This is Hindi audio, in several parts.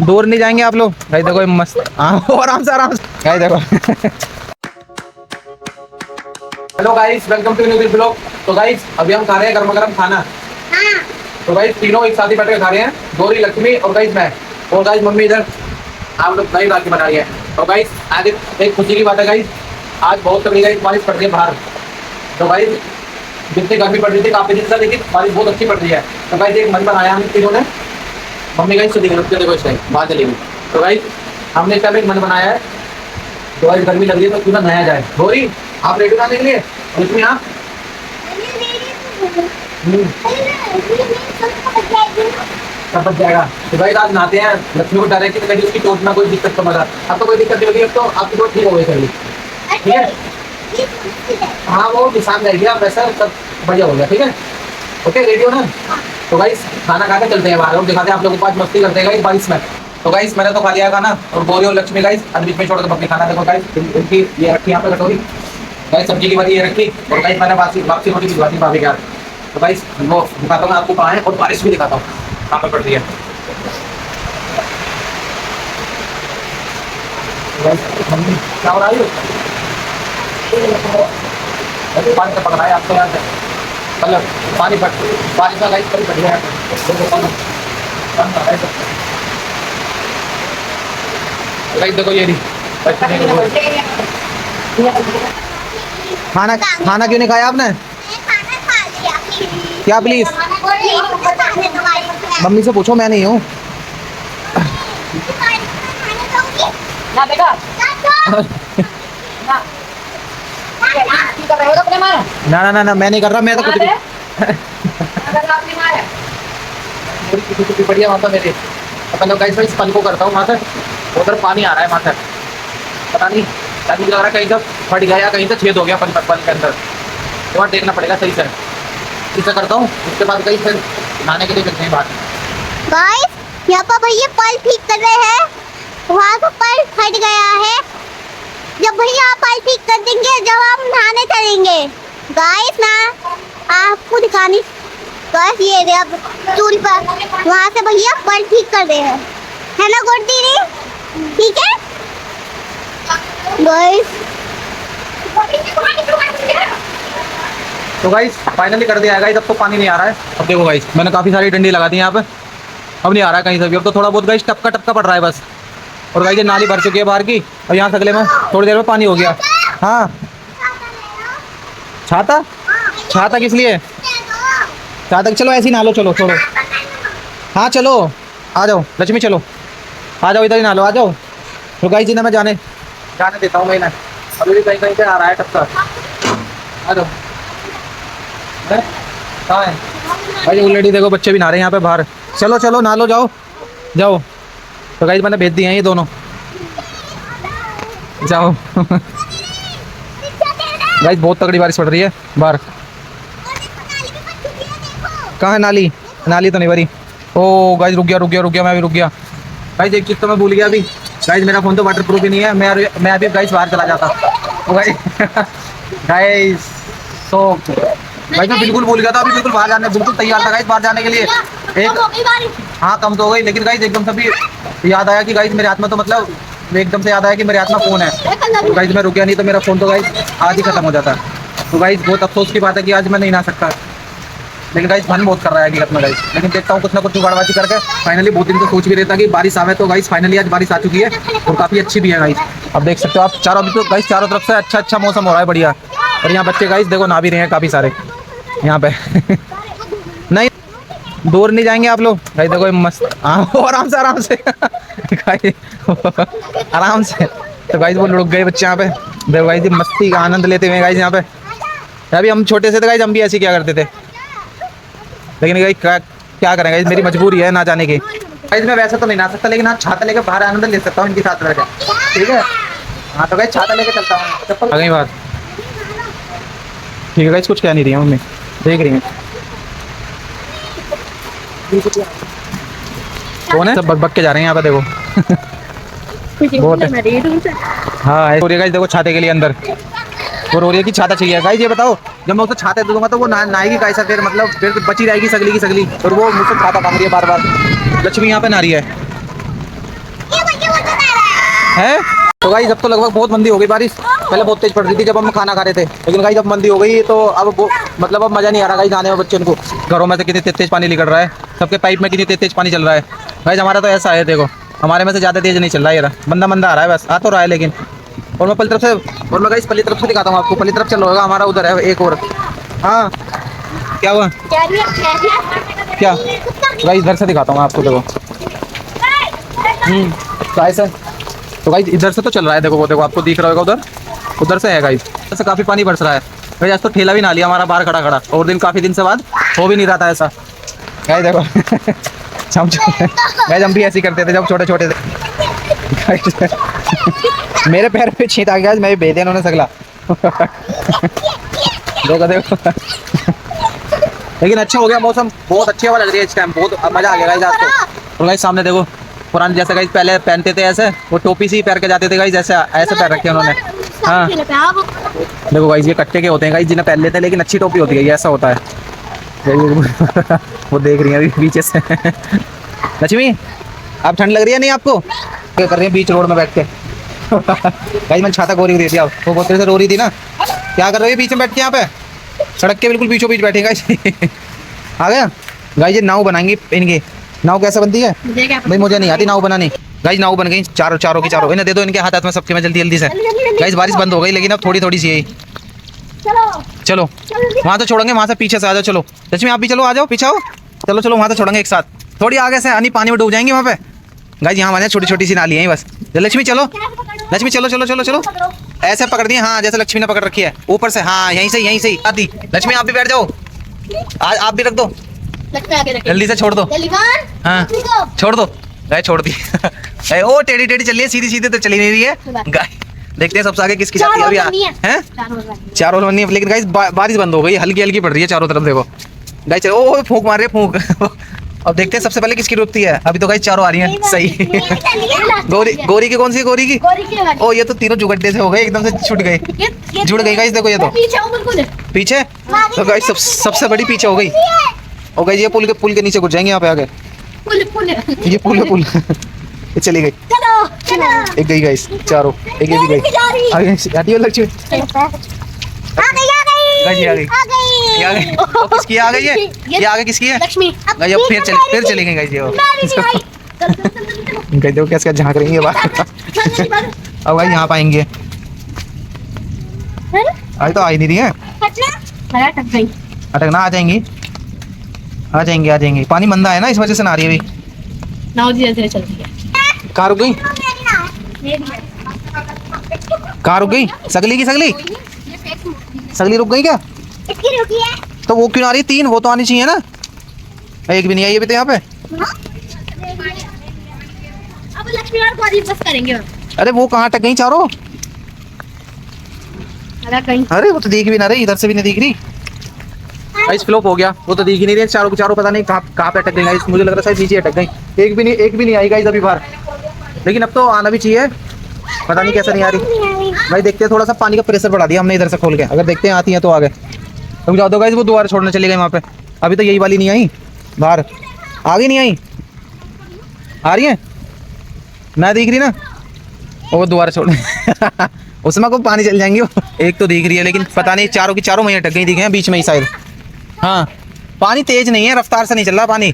दूर नहीं जाएंगे आप लोग भाई। देखो ये मस्त, हाँ आराम से आराम से भाई देखो। Hello guys, welcome to new blog. तो गाइस अभी हम खा रहे हैं गर्मा गर्म खाना। तो गाइस तीनों एक साथ ही बैठ के खा रहे हैं, गौरी, लक्ष्मी और गाइस मैं। और गाइस मम्मी इधर आप लोग दही रात की बना रही है। तो गाइस आज एक खुशी की बात है गाइस, आज बहुत तगड़ी गाइस बारिश पड़ रही है बाहर। तो गाइस जितनी गर्मी पड़ रही थी काफी दिन से, लेकिन बारिश बहुत अच्छी पड़ रही है। तो गाइस एक मन बनाया हम तीनों ने। मम्मी गाइस तो देखो इस टाइम बाहर चली गई। तो गाइस हमने इस टाइम एक मन बनाया है, तो गाइस गर्मी लग रही है तो क्यों ना नहाया जाए। गौरी आप रेडी खाने के लिए, लक्ष्मी आप सब बच जाएगा। तो भाई आज नहाते हैं, लक्ष्मी को डर है कि कहीं उसकी चोट ना कोई दिक्कत तो मजा। अब तो कोई दिक्कत नहीं होगी, अब तो आपकी चोट ठीक हो गई सर। ठीक है, हाँ वो निशान रहेगी, आप वैसा सब बढ़िया हो गया। ठीक है, ओके रेडी हो ना। तो गाइस खाना खा के चलते हैं बाहर और दिखाते हैं आप लोगों को, आज मस्ती करते हैं बारिश में। तो गाइस मैंने तो खा लिया खाना, और गौरी और लक्ष्मी गाइस आज बीच में छोड़ कर अपने खाना। देखो गाइस इनकी ये रखी यहाँ पे कटोरी, गाइस सब्जी की वाली ये रखी, और गाइस मैंने वापसी रोटी भिजवा दी भाभी के हाथ। तो गाइस वो दिखाता हूँ आपको कहाँ है, और बारिश भी दिखाता हूँ कहाँ पर पड़ रही है। मम्मी क्या हो रहा है, पानी से पकड़ा है आपको याद है, मतलब पानी बारिश में गाइस बड़ी बढ़िया है। गाइस देखो ये खाना खाना क्यों नहीं खाया आपने? क्या प्लीज मम्मी से पूछो, मैं नहीं हूँ। ना ना ना ना मैं नहीं कर रहा, मैं तो कुछ भी बढ़िया वहाँ पर मेरे अपन गाइस मैं इस पल को करता हूँ वहाँ से, उधर पानी आ रहा है वहाँ से, पता नहीं मुझे लग रहा है कहीं से फट गया या कहीं से छेद हो गया पल के अंदर। तो वहाँ देखना पड़ेगा सही से, इसे करता हूँ, उसके बाद कहीं फिर नहाने के लिए चलते हैं बाहर। गाइस यहाँ पर भैया पल ठीक कर रहे हैं, वहाँ का पल फट गया है। जब भैया पल ठीक कर देंगे जब हम नहाने चलेंगे गाइस ना, आपको दिखानी गाइस ये रे अब चूल पर वहाँ से भैया पल ठीक कर रहे हैं, है ना गोड दीदी? ठीक है गाइस। तो गाइस फाइनली कर दिया है गाइस, अब तो पानी नहीं आ रहा है। अब देखो गाइस मैंने काफ़ी सारी डंडी लगा दी यहाँ पे, अब नहीं आ रहा है कहीं से भी, अब तो थोड़ा बहुत गाइस टपका टपका पड़ रहा है बस। और गाइस ये नाली भर चुकी है बाहर की, और यहाँ सगले में थोड़ी देर में पानी हो गया। हाँ छाता, छाता किस लिए? छाता चलो ऐसे ही नहा लो, चलो छोड़ो। हाँ चलो आ जाओ लक्ष्मी, चलो आ जाओ इधर ही नहा लो, आ जाओ। तो गाइस जी ना मैं जाने देता हूँ, मैं ना अभी भी कहीं कहीं से आ रहा है टपका, आ जाओ। कहाँ है भाई? ऑलरेडी देखो बच्चे भी नहा रहे हैं यहाँ पे बाहर। चलो चलो नहा लो, जाओ जाओ। तो गाइस मैंने भेज दिए हैं ये दोनों, जाओ। गाइस बहुत तगड़ी बारिश पड़ रही है बाहर। कहाँ है नाली? नाली तो नहीं भरी। ओ गाइस रुक गया, मैं भी रुक गया। गाइस एक चीज़ तो मैं भूल गया अभी, गाइस मेरा फ़ोन तो वाटर प्रूफ ही नहीं है। मैं अभी गाइस बाहर चला जाता। तो गाइस तो भाई मैं बिल्कुल भूल गया था, अभी बिल्कुल बाहर जाने बिल्कुल तैयार था गाइस बाहर जाने के लिए। हाँ कम तो हो गई, लेकिन गाइस एकदम से भी याद आया कि गाइस मेरे हाथ में तो मतलब एकदम से याद आया कि मेरे हाथ में फ़ोन है। तो गाइस मैं रुकिया नहीं तो मेरा फ़ोन तो गाइस आज ही खत्म हो जाता। तो गाइस बहुत अफसोस की बात है कि आज मैं नहीं नहा सकता, लेकिन गाइस मन बहुत कर रहा है हकीकत में गाइस। लेकिन देखता हूँ कुछ ना कुछ जुगाड़बाजी करके फाइनली, बहुत दिन तो सोच भी रहता कि बारिश आवे, तो गाइस फाइनली आज बारिश आ चुकी है और काफ़ी अच्छी भी है गाइस। अब देख सकते हो आप चारों, अभी तो गाइस चारों तरफ से अच्छा मौसम हो रहा है बढ़िया। और यहाँ बच्चे गाइस देखो नहा भी रहे हैं काफ़ी सारे यहाँ पे। नहीं दूर नहीं जाएंगे आप लोग भाई। देखो ये मस्त, हाँ आराम से आराम से आराम से। तो गाइस वो रुक गए बच्चे यहाँ पे, देखो गाइस मस्ती का आनंद लेते हुए गाइस यहाँ पे। अभी हम छोटे से थे गाइस, हम भी ऐसे क्या करते थे, लेकिन गाइस क्या करें गाइस, मेरी मजबूरी है ना जाने की। गाइस मैं वैसे तो नहीं नहा सकता, लेकिन हाँ छाता लेकर बाहर आनंद ले सकता हूँ इनके साथ रहकर। ठीक है हाँ, तो गाइस छाता लेके चलता हूँ। चप्पल आ गई बात, ठीक है गाइस कुछ कह नहीं रही है मम्मी, देख रही हैं कौन है, सब बक के जा रहे हैं यहाँ पे देखो। बहुत है हाँ, और ये गाइस देखो छाते के लिए अंदर, और हो रही है कि छाता चाहिए। गाइस ये बताओ जब मैं उसे छाते दूंगा तो वो नहाएगी कैसा, फिर मतलब फिर बची रहेगी सगली की सगली, और वो मुझसे छाता मांग रही है बार बार। लक्ष्मी यहाँ पे नहा रही है, है। तो गाइस अब तो लगभग बहुत मंदी हो गई बारिश, पहले बहुत तेज पड़ रही थी जब हम खाना खा रहे थे, लेकिन गाइस अब मंदी हो गई तो अब मतलब अब मजा नहीं आ रहा गाइस नहाने में। बच्चों को घरों में से कितनी तेज तेज पानी निकल रहा है, सबके पाइप में कितनी तेज तेज पानी चल रहा है। गाइस हमारा तो ऐसा है, देखो हमारे में से ज़्यादा तेज नहीं चल रहा है, ये मंदा मंदा आ रहा है, बस आ तो रहा है लेकिन। और मैं पहली तरफ से, और मैं गाइस पहली तरफ से दिखाता हूँ आपको, पहली तरफ चल होगा हमारा उधर है एक और। हाँ क्या हुआ, क्या गाइस इधर से दिखाता हूँ आपको, देखो तो ऐसा। तो गाइस इधर से तो चल रहा है, देखो वो देखो आपको दिख रहा होगा उधर, उधर से है गाइस, ऐसे काफ़ी पानी बरस रहा है। गाइस आज तो ठेला भी ना लिया हमारा बाहर खड़ा खड़ा, और दिन काफ़ी दिन से बाद हो भी नहीं रहा था ऐसा। गाइस देखो गाइस हम भी ऐसे ही करते थे जब छोटे छोटे थे। मेरे पैर पे छींट आ गया, मैं भी भेज दिया उन्होंने सगला। देखो देखो लेकिन अच्छा हो गया मौसम, बहुत अच्छी हवा लग रही है इस टाइम, बहुत मजा आ गया गाइस आज तो। और गाइस सामने देखो पुराने जैसे गाइस पहले पहनते थे ऐसे, वो टोपी सी पहन के जाते थे गाइस, ऐसे ऐसे पहन रखे उन्होंने। हाँ देखो गाइस ये कट्टे के होते हैं गाइस, जिन्हें पहन लेते हैं, लेकिन अच्छी टोपी होती है ये, ऐसा होता है। वो देख रही है अभी पीछे से। लक्ष्मी आप ठंड लग रही है नहीं आपको, क्या कर रही है बीच रोड में बैठ के। गाइस मैंने छाता गोरी दी थी, आप वो बहुत देर से रो रही थी ना, क्या कर रही है बीच में बैठ के यहाँ पे, सड़क के बिल्कुल बीचों बीच बैठे गाइस। आ गया गाइस, ये नाव बनाएंगे इनके। नाव कैसे बनती है भाई, मुझे नहीं आती नाव बनानी। गाइस नाव बन गई चारों चारों की चारों, इन्हें दे दो इनके हाथ हाथ में सबके में जल्दी जल्दी से। गाइस बारिश बंद हो गई लेकिन अब थोड़ी थोड़ी सी है। चलो वहाँ तो छोड़ेंगे, वहाँ से पीछे से आ जाओ, चलो लक्ष्मी आप भी चलो, आ जाओ पीछे आओ, चलो चलो वहाँ से छोड़ेंगे एक साथ, थोड़ी आगे से आनी पानी में डूब जाएंगे वहाँ पे। गाइस यहाँ हमारे छोटी छोटी सी नाली है बस। लक्ष्मी चलो, लक्ष्मी चलो चलो चलो चलो, ऐसे पकड़ दिए, हाँ जैसे लक्ष्मी ने पकड़ रखी है ऊपर से, हाँ यहीं से आती। लक्ष्मी आप भी बैठ जाओ, आज आप भी रख दो, जल्दी से छोड़ दो, हाँ छोड़ दो। गाय छोड़ दी। ओ टेढ़ी टेढ़ी चल रही है, सीधी सीधी तो चली नहीं रही है। गाय देखते हैं सबसे आगे किसकी जाती है अभी। हैं चार ओवर बनी है, लेकिन गाइस बारिश बंद हो गई, हल्की हल्की पड़ रही है चारों तरफ, देखो गाइस चलो, ओ फूंक मार रही है फूंक। अब देखते हैं सबसे पहले किसकी रुकती है, अभी तो गाइस चारों आ रही हैं सही। गोरी की कौन सी, गोरी की, ओ ये तो तीनों जुगड्डे से हो गए, एकदम से छूट गए, जुड़ गई गाइस, देखो ये तो पीछे, तो गाइस सबसे बड़ी पीछे हो गई। और गाइस ये पुल के नीचे घुस जाएंगे यहाँ पे आगे, ये पुल है पुल। ये चली गई, एक गई गाइस चारों, एक ये भी गई, आगे हटी हो लक्ष्मी, गाइस ये आ गई, ये आ गई। ओ किसकी आ गई ये आगे किसकी है लक्ष्मी। गाइस अब फिर चली गई गाइस ये। गाइस देखो कैसे झांक रही है बाहर। अब गाइस यहाँ पाएंगे, आज तो आ ही नहीं रही है, अटकना आ जाएंगी, आ जाएंगे। पानी मंदा है ना, इस वजह से ना आ रही है अभी, नाव धीरे धीरे चलती है। कहाँ रुक गई, कहाँ रुक गई, सगली की सगली रुक गई क्या, तो वो क्यों आ रही है, तीन वो तो आनी चाहिए ना, एक भी नहीं आई अभी तो यहाँ पे। अब लक्ष्मी और गौरी बस करेंगे। अरे वो कहाँ अटक गई चारों, अरे वो तो दिख भी ना रही, इधर से भी नहीं दिख रही। गाइस फ्लॉप हो गया, वो तो दिख ही नहीं रही चारों की चारों, पता नहीं कहाँ पे अटक गई गाइस, मुझे लग रहा है शायद नीचे अटक गई, एक भी नहीं आई गाइस अभी बाहर, लेकिन अब तो आना भी चाहिए, पता नहीं कैसा नहीं आ रही। भाई देखते हैं, थोड़ा सा पानी का प्रेशर बढ़ा दिया हमने इधर से खोल के, अगर देखते हैं आती हैं तो आगे। तुम जाओ दो गाइस, वो दोबारा छोड़ने चले गए वहाँ पे, अभी तो यही वाली नहीं आई बाहर, आगे नहीं आई, आ रही है ना, दिख रही ना, वो दोबारा छोड़। उसमें को पानी चल जाएंगे, एक तो दिख रही है लेकिन पता नहीं चारों की चारों वहीं अटक गई, दिखे हैं बीच में ही शायद। हाँ पानी तेज नहीं है, रफ्तार से नहीं चल रहा पानी,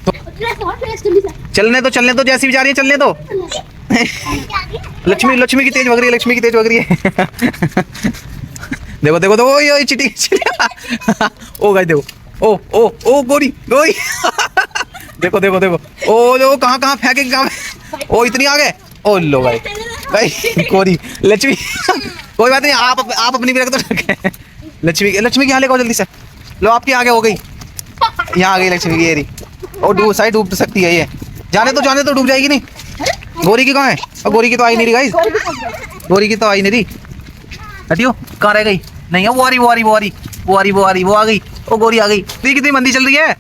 तो चलने दो जैसी भी जा रही है चलने दो। लक्ष्मी की तेज वग रही है, लक्ष्मी की तेज वग रही है। देखो देखो देखो, ये चिटी। ओ गाइस देखो, ओ गोरी। देखो देखो देखो, ओ कहाँ फेंकेंगे, कहाँ, ओ इतनी आगे, ओ लो भाई गोरी लक्ष्मी। कोई बात नहीं, आप अपनी भी रख दो। लक्ष्मी की यहाँ लेकर जल्दी से, लो आपकी आगे हो गई, यहाँ आ गई लक्ष्मी की एरी, और साइड डूब सकती है ये, जाने तो डूब जाएगी नहीं। गोरी की कहाँ है, और गोरी की तो आई नहीं रही गाइस, गोरी की तो आई नहीं रही, हटियो कहाँ रह गई, नहीं है वो आ रही, वो आ गई, ओ गोरी आ गई। तो कितनी मंदी चल रही है,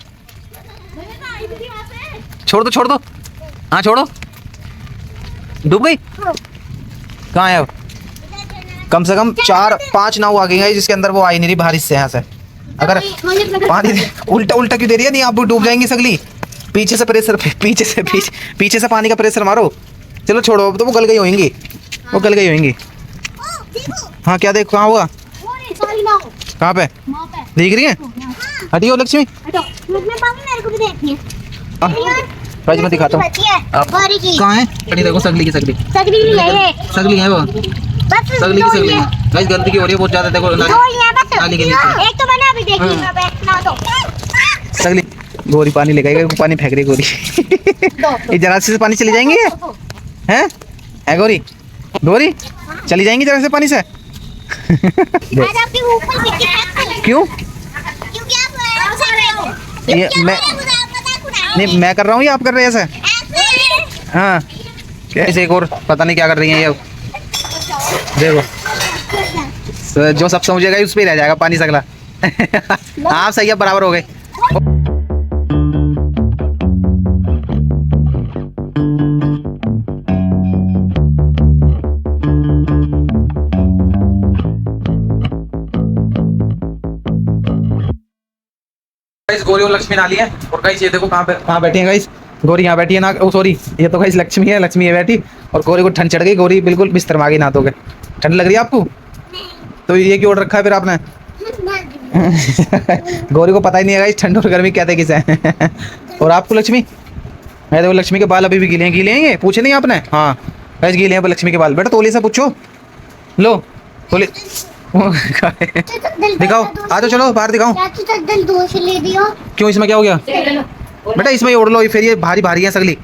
छोड़ दो, हाँ छोड़ो, डूब गई, कहाँ है अब, कम से कम 4-5 नाव आ गई है जिसके अंदर वो आई नहीं रही बारिश से। यहाँ से अगर पानी उल्टा क्यों दे रही है, नहीं आप डूब जाएंगी सगली, पीछे से पानी का प्रेशर मारो, चलो छोड़ो, अब तो वो गल गई होंगी, वो गल गई होंगी। हाँ क्या देखो, कहाँ हुआ, सॉरी ना कहाँ पे वहाँ पे दिख रही है? हटियो लक्ष्मी। हटो मैं पाऊंगी, मेरे को भी देखनी है गाइस मैं दिखाता हूँ। बची है अब गौरी की कहाँ है? अरे देखो सगली की सगली, सगली नहीं है ये, सगली है वो, बस सगली की दो सगली ही है। है, गाइस गंदगी हो रही है बहुत ज्यादा, देखो दो ही है बस। नाली के नीचे। एक तो मैंने अभी देखी हाँ। वहाँ पे ना दो सगली। गोरी पानी लेकर आई, पानी फेंक रही है गोरी। ये जरा से पानी चली जाएंगी हैं? है गोरी? गोरी चली जाएंगी जरा से पानी से? आज आपके ऊपर मिट्टी फेंक क्यों? क्योंकि आप ऐसे रहे हो, ये मैं नहीं, मैं कर रहा हूँ या आप कर रहे हैं ऐसे? ऐसे हाँ कैसे, एक और पता नहीं क्या कर रही है ये। देखो जो सब समझेगा उस पे ही रह जाएगा पानी सगला। आप सही है, बराबर हो गए। गाइस गौरी और लक्ष्मी नाली है, और गाइस ये देखो कहाँ बैठी है गाइस। गौरी यहाँ बैठी है ना, ओ सॉरी ये तो गाइस लक्ष्मी है, लक्ष्मी है बैठी, और गौरी को ठंड चढ़ गई, गौरी बिल्कुल बिस्तर में आ गई नहा धो के। ठंड लग रही है आपको? तो ये क्यों रखा है फिर आपने? गौरी को पता ही नहीं है गाइस ठंड और गर्मी कहते किसे हैं। और आपको लक्ष्मी? मैं देखो लक्ष्मी के बाल अभी भी गीले हैं ये, पूछे नहीं आपने? हाँ गाइस गीले हैं लक्ष्मी के बाल। बेटा तोली से पूछो, लो तोली। दिखाओ, आ तो चलो बाहर दिखाओ। चद्दर दो से ले दियो। क्यों, इसमें क्या हो गया? बेटा इसमें ही ओढ़ लो, फिर ये भारी भारी है सगली।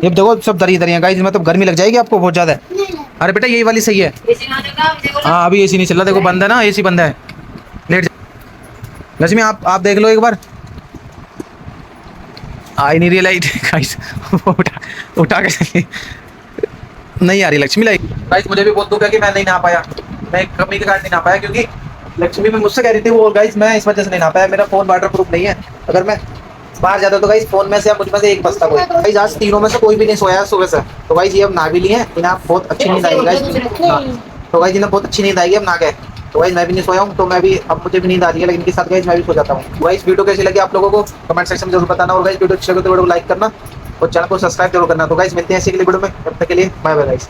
ये देखो सब दरी दरी है गाइस, इसमें तो गर्मी लग जाएगी आपको बहुत ज्यादा। अरे बेटा यही वाली सही है। हाँ अभी एसी नहीं चल रहा, देखो बंद है ना, एसी बंद है। लेट जा लक्ष्मी, आप देख लो एक बार। आई नहीं रही लाइट गाइस। उठा के नहीं आ रही लक्ष्मी लाइट। गाइस मुझे भी बहुत दुख है कि मैं नहीं नहा पाया, मैं कमी के कारण नहीं नहा पाया, क्योंकि लक्ष्मी भी मुझसे कह रही थी वो गाइस, मैं इस वजह से नहीं नहा पाया। मेरा फोन वाटर प्रूफ नहीं है, अगर मैं बाहर जाता तो गाइस फोन में से मुझ में से एक बचता कोई। गाइस आज तीनों में से कोई भी नहीं सोया सुबह से, तो गाइस ये अब नहा भी लिए हैं, इन्हें बहुत अच्छी नींद आएगी गाइस। तो गाइस इन्हें बहुत अच्छी नींद आएगी अब नहा के। तो गाइस मैं भी नहीं सोया हूँ, तो मैं भी अब मुझे भी नींद आ रही है, लेकिन इनके साथ गाइस मैं भी सो जाता हूँ। गाइस वीडियो कैसी लगी आप लोगों को कमेंट सेक्शन में जरूर बताना, और गाइस वीडियो अच्छी लगे तो वीडियो को लाइक करना और चैनल को सब्सक्राइब जरूर करना। तो गाइस मिलते हैं ऐसे अगले वीडियो में, तब तक के लिए बाय बाय गाइस।